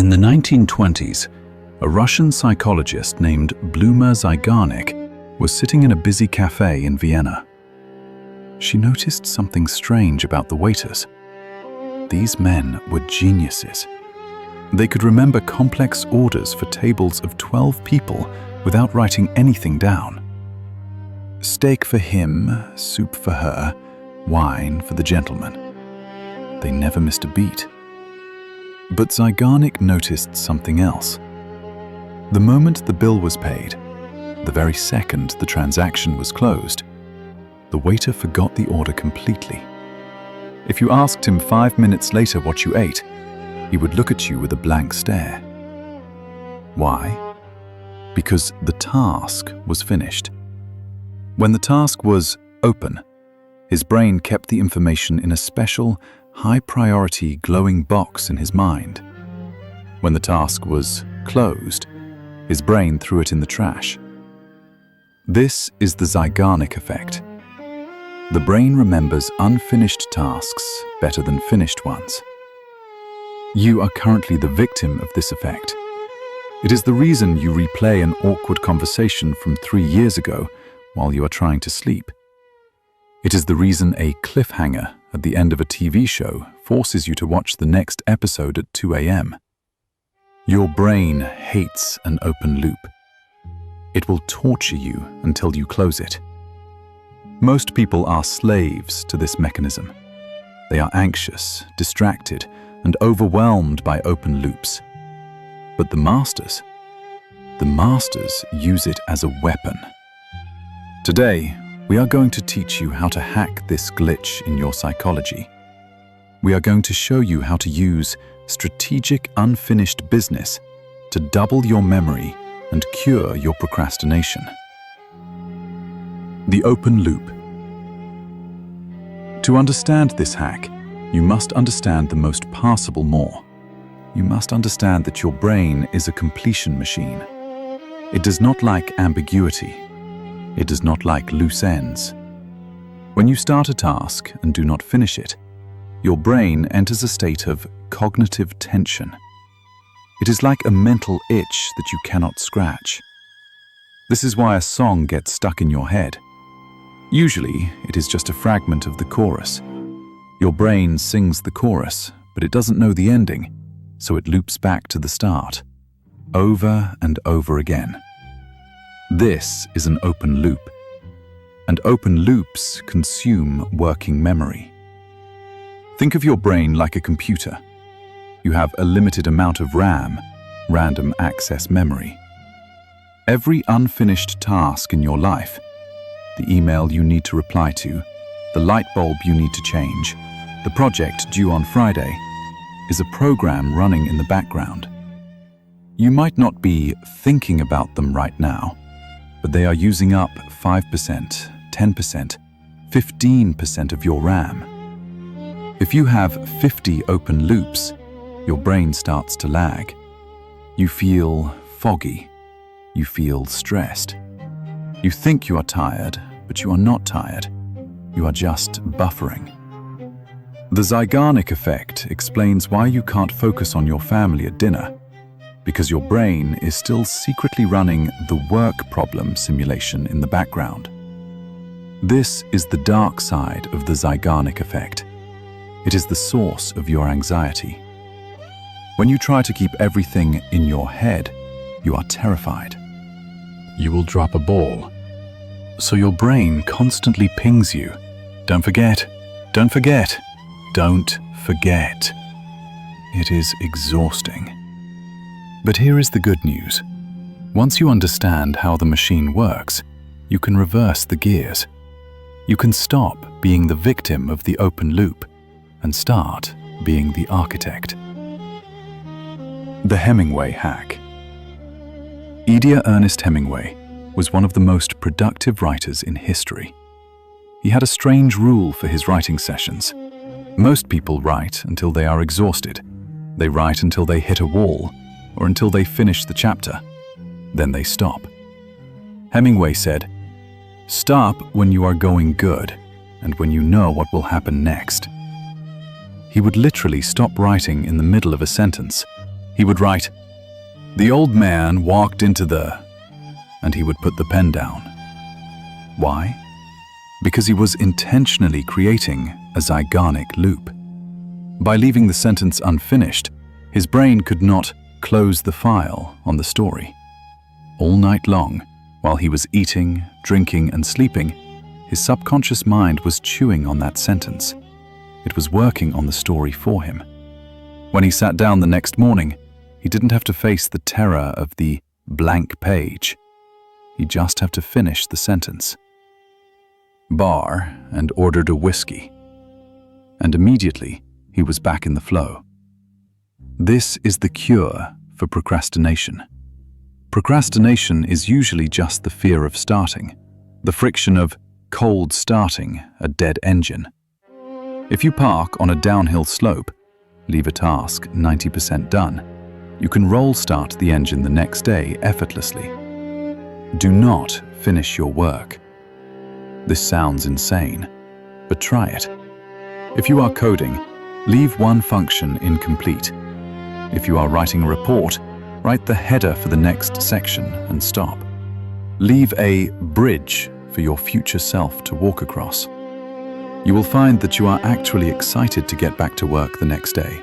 In the 1920s, a Russian psychologist named Bluma Zeigarnik was sitting in a busy cafe in Vienna. She noticed something strange about the waiters. These men were geniuses. They could remember complex orders for tables of 12 people without writing anything down. Steak for him, soup for her, wine for the gentleman. They never missed a beat. But Zeigarnik noticed something else. The moment the bill was paid, the very second the transaction was closed, the waiter forgot the order completely. If you asked him 5 minutes later what you ate, he would look at you with a blank stare. Why? Because the task was finished. When the task was open, his brain kept the information in a special, high-priority glowing box in his mind. When the task was closed, his brain threw it in the trash. This is the Zeigarnik Effect. The brain remembers unfinished tasks better than finished ones. You are currently the victim of this effect. It is the reason you replay an awkward conversation from 3 years ago while you are trying to sleep. It is the reason a cliffhanger at the end of a TV show forces you to watch the next episode at 2 a.m. Your brain hates an open loop. It will torture you until you close it. Most people are slaves to this mechanism. They are anxious, distracted, and overwhelmed by open loops. But the masters use it as a weapon. Today, we are going to teach you how to hack this glitch in your psychology. We are going to show you how to use strategic unfinished business to double your memory and cure your procrastination. The open loop. To understand this hack, you must understand the most passable more. You must understand that your brain is a completion machine. It does not like ambiguity. It does not like loose ends. When you start a task and do not finish it, your brain enters a state of cognitive tension. It is like a mental itch that you cannot scratch. This is why a song gets stuck in your head. Usually, it is just a fragment of the chorus. Your brain sings the chorus, but it doesn't know the ending, so it loops back to the start, over and over again. This is an open loop, and open loops consume working memory. Think of your brain like a computer. You have a limited amount of RAM, random access memory. Every unfinished task in your life, the email you need to reply to, the light bulb you need to change, the project due on Friday, is a program running in the background. You might not be thinking about them right now, but they are using up 5%, 10%, 15% of your RAM. If you have 50 open loops, your brain starts to lag. You feel foggy. You feel stressed. You think you are tired, but you are not tired. You are just buffering. The Zeigarnik Effect explains why you can't focus on your family at dinner, because your brain is still secretly running the work problem simulation in the background. This is the dark side of the Zeigarnik Effect. It is the source of your anxiety. When you try to keep everything in your head, you are terrified. You will drop a ball. So your brain constantly pings you. Don't forget, don't forget, don't forget. It is exhausting. But here is the good news. Once you understand how the machine works, you can reverse the gears. You can stop being the victim of the open loop and start being the architect. The Hemingway hack. Ernest Hemingway was one of the most productive writers in history. He had a strange rule for his writing sessions. Most people write until they are exhausted. They write until they hit a wall, or until they finish the chapter. Then they stop. Hemingway said, "Stop when you are going good and when you know what will happen next." He would literally stop writing in the middle of a sentence, He would write, "The old man walked into the," and he would put the pen down. Why? Because he was intentionally creating a Zeigarnik loop. By leaving the sentence unfinished, his brain could not close the file on the story. All night long, while he was eating, drinking, and sleeping, his subconscious mind was chewing on that sentence. It was working on the story for him. When he sat down the next morning, he didn't have to face the terror of the blank page. He just had to finish the sentence. Bar and ordered a whiskey. And immediately, he was back in the flow. This is the cure for procrastination. Procrastination is usually just the fear of starting, the friction of cold starting a dead engine. If you park on a downhill slope, leave a task 90% done, you can roll start the engine the next day effortlessly. Do not finish your work. This sounds insane, but try it. If you are coding, leave one function incomplete. If you are writing a report, write the header for the next section and stop. Leave a bridge for your future self to walk across. You will find that you are actually excited to get back to work the next day,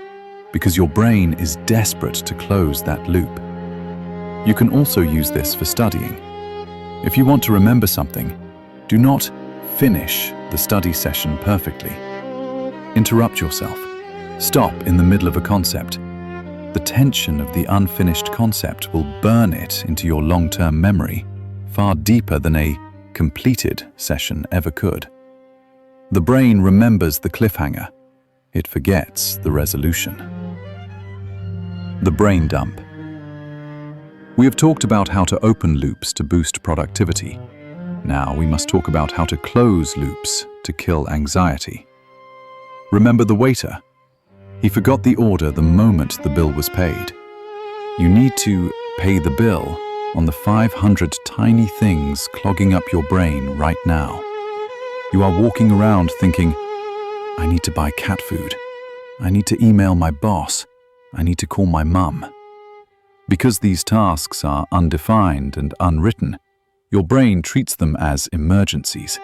because your brain is desperate to close that loop. You can also use this for studying. If you want to remember something, do not finish the study session perfectly. Interrupt yourself. Stop in the middle of a concept. The tension of the unfinished concept will burn it into your long-term memory, far deeper than a completed session ever could. The brain remembers the cliffhanger. It forgets the resolution. The brain dump. We have talked about how to open loops to boost productivity. Now we must talk about how to close loops to kill anxiety. Remember the waiter? He forgot the order the moment the bill was paid. You need to pay the bill on the 500 tiny things clogging up your brain right now. You are walking around thinking, I need to buy cat food. I need to email my boss. I need to call my mum. Because these tasks are undefined and unwritten, your brain treats them as emergencies.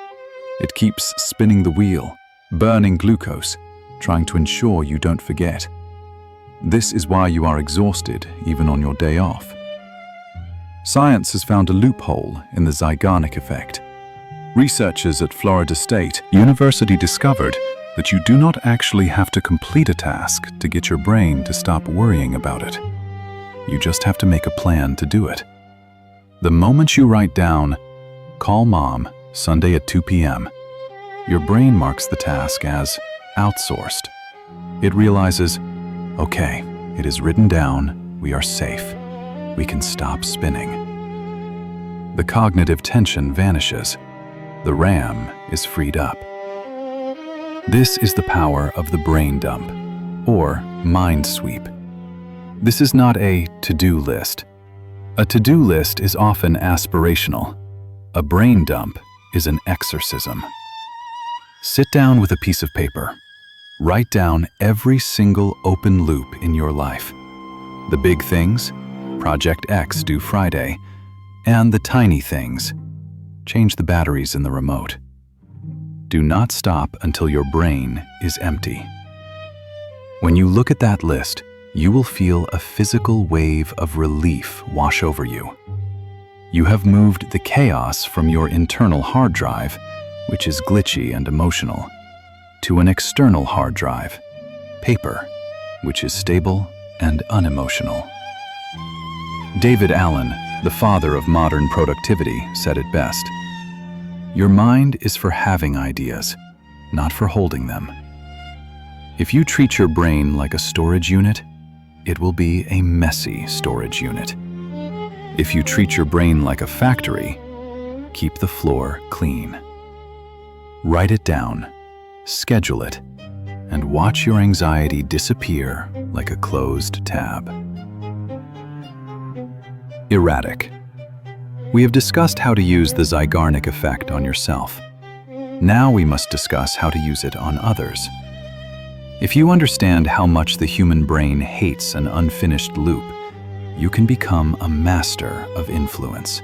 It keeps spinning the wheel, burning glucose, trying to ensure you don't forget. This is why you are exhausted even on your day off. Science has found a loophole in the Zeigarnik Effect. Researchers at Florida State University discovered that you do not actually have to complete a task to get your brain to stop worrying about it. You just have to make a plan to do it. The moment you write down, "Call Mom, Sunday at 2 p.m., your brain marks the task as outsourced. It realizes, okay, it is written down, we are safe. We can stop spinning. The cognitive tension vanishes. The RAM is freed up. This is the power of the brain dump, or mind sweep. This is not a to-do list. A to-do list is often aspirational. A brain dump is an exorcism. Sit down with a piece of paper. Write down every single open loop in your life. The big things, Project X due Friday, and the tiny things, change the batteries in the remote. Do not stop until your brain is empty. When you look at that list, you will feel a physical wave of relief wash over you. You have moved the chaos from your internal hard drive, which is glitchy and emotional, to an external hard drive, paper, which is stable and unemotional. David Allen, the father of modern productivity, said it best. Your mind is for having ideas, not for holding them. If you treat your brain like a storage unit, it will be a messy storage unit. If you treat your brain like a factory, keep the floor clean. Write it down, schedule it, and watch your anxiety disappear like a closed tab. Erratic. We have discussed how to use the Zeigarnik Effect on yourself. Now we must discuss how to use it on others. If you understand how much the human brain hates an unfinished loop, you can become a master of influence.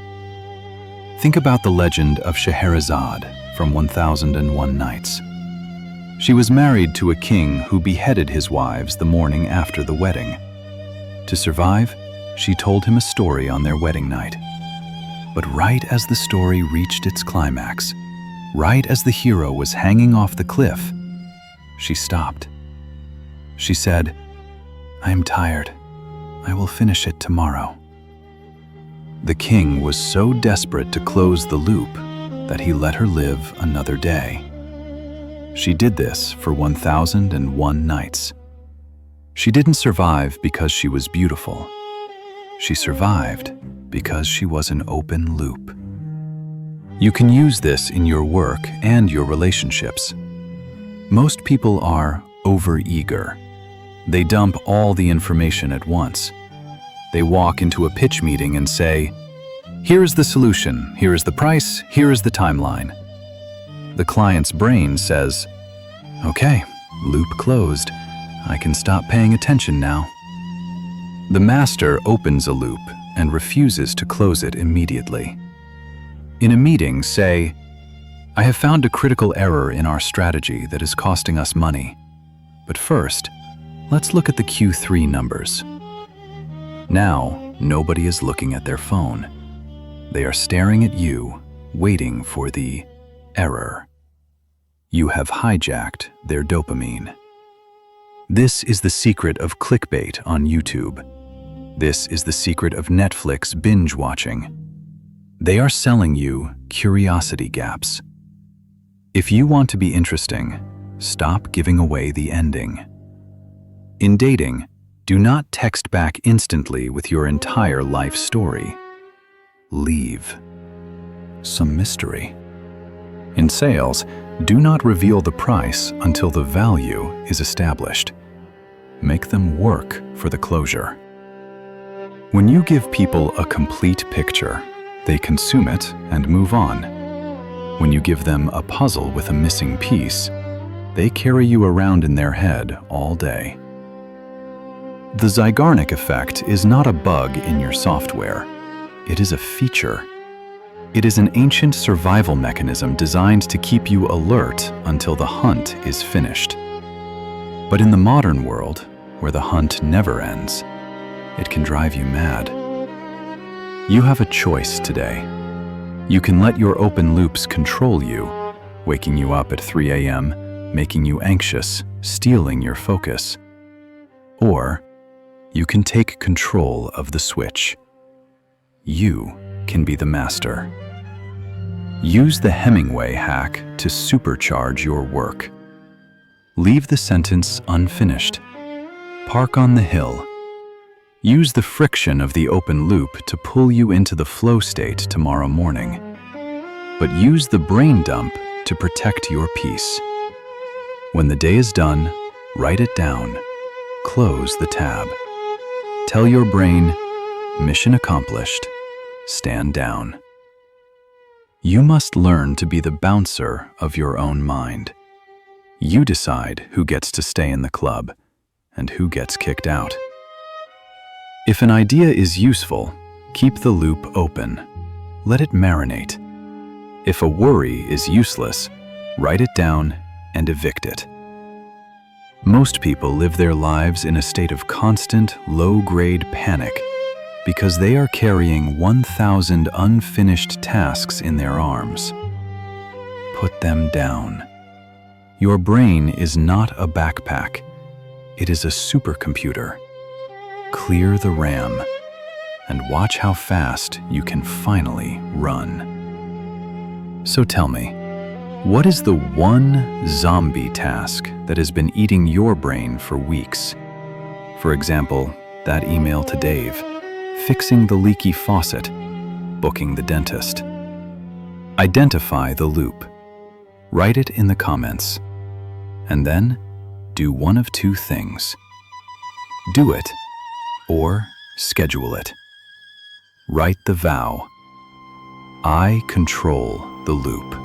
Think about the legend of Scheherazade from 1001 Nights. She was married to a king who beheaded his wives the morning after the wedding. To survive, she told him a story on their wedding night. But right as the story reached its climax, right as the hero was hanging off the cliff, she stopped. She said, "I am tired. I will finish it tomorrow." The king was so desperate to close the loop that he let her live another day. She did this for 1001 nights. She didn't survive because she was beautiful. She survived because she was an open loop. You can use this in your work and your relationships. Most people are overeager. They dump all the information at once. They walk into a pitch meeting and say, "Here is the solution, here is the price, here is the timeline." The client's brain says, "Okay, loop closed. I can stop paying attention now." The master opens a loop and refuses to close it immediately. In a meeting, say, "I have found a critical error in our strategy that is costing us money. But first, let's look at the Q3 numbers." Now, nobody is looking at their phone. They are staring at you, waiting for the error. You have hijacked their dopamine. This is the secret of clickbait on YouTube. This is the secret of Netflix binge watching. They are selling you curiosity gaps. If you want to be interesting, stop giving away the ending. In dating, do not text back instantly with your entire life story. Leave some mystery. In sales, do not reveal the price until the value is established. Make them work for the closure. When you give people a complete picture, they consume it and move on. When you give them a puzzle with a missing piece, they carry you around in their head all day. The Zeigarnik Effect is not a bug in your software. It is a feature. It is an ancient survival mechanism designed to keep you alert until the hunt is finished. But in the modern world, where the hunt never ends, it can drive you mad. You have a choice today. You can let your open loops control you, waking you up at 3 a.m., making you anxious, stealing your focus. Or you can take control of the switch. You can be the master. Use the Hemingway hack to supercharge your work. Leave the sentence unfinished. Park on the hill. Use the friction of the open loop to pull you into the flow state tomorrow morning. But use the brain dump to protect your peace. When the day is done, write it down. Close the tab. Tell your brain, mission accomplished. Stand down. You must learn to be the bouncer of your own mind. You decide who gets to stay in the club and who gets kicked out. If an idea is useful, keep the loop open. Let it marinate. If a worry is useless, write it down and evict it. Most people live their lives in a state of constant, low-grade panic because they are carrying 1,000 unfinished tasks in their arms. Put them down. Your brain is not a backpack. It is a supercomputer. Clear the RAM and watch how fast you can finally run. So tell me, what is the one zombie task that has been eating your brain for weeks? For example, that email to Dave, fixing the leaky faucet, booking the dentist. Identify the loop. Write it in the comments. And then, do one of two things. Do it, or schedule it. Write the vow. I control the loop.